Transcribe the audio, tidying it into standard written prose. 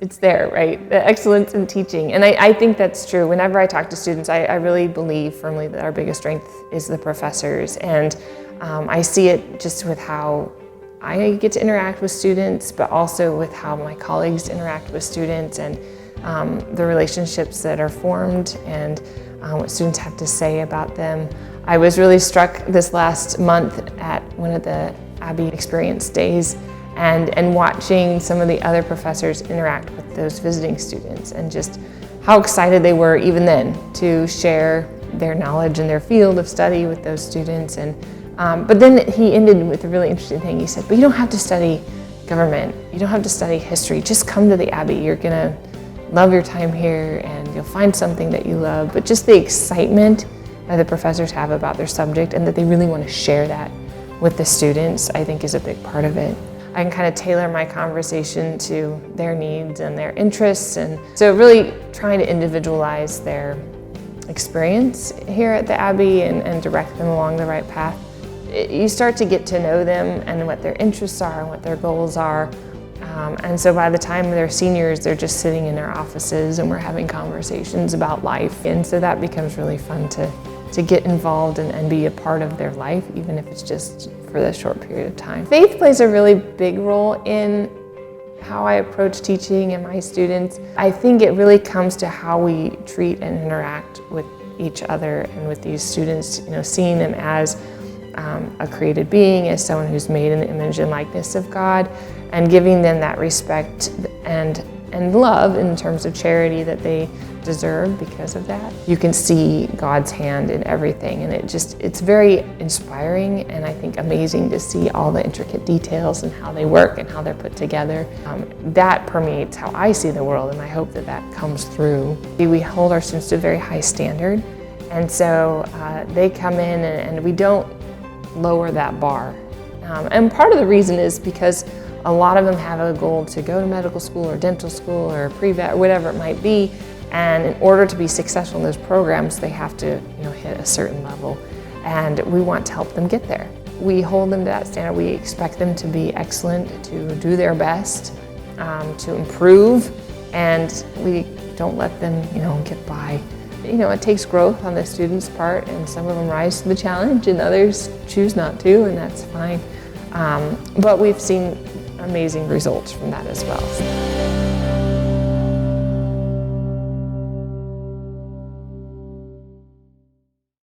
it's there, right? The excellence in teaching. And I think that's true. Whenever I talk to students, I really believe firmly that our biggest strength is the professors. And I see it just with how I get to interact with students, but also with how my colleagues interact with students, and the relationships that are formed, and what students have to say about them. I was really struck this last month at one of the Abbey Experience Days and watching some of the other professors interact with those visiting students, and just how excited they were even then to share their knowledge in their field of study with those students. And but then he ended with a really interesting thing. He said, but you don't have to study government, you don't have to study history, just come to the Abbey. You're gonna love your time here and you'll find something that you love. But just the excitement that the professors have about their subject, and that they really want to share that with the students, I think is a big part of it. I can kind of tailor my conversation to their needs and their interests, and so really trying to individualize their experience here at the Abbey and direct them along the right path. You start to get to know them and what their interests are and what their goals are. And so by the time they're seniors, they're just sitting in their offices and we're having conversations about life. And so that becomes really fun to get involved and be a part of their life, even if it's just for a short period of time. Faith plays a really big role in how I approach teaching and my students. I think it really comes to how we treat and interact with each other and with these students, seeing them as a created being, as someone who's made in the image and likeness of God, and giving them that respect and love in terms of charity that they deserve because of that. You can see God's hand in everything, and it's very inspiring, and I think amazing to see all the intricate details and how they work and how they're put together. That permeates how I see the world, and I hope that comes through. We hold our students to a very high standard, and so they come in and we don't lower that bar. And part of the reason is because a lot of them have a goal to go to medical school or dental school or pre-vet or whatever it might be. And in order to be successful in those programs, they have to hit a certain level. And we want to help them get there. We hold them to that standard. We expect them to be excellent, to do their best, to improve, and we don't let them get by. It takes growth on the students' part, and some of them rise to the challenge and others choose not to, and that's fine. But we've seen amazing results from that as well.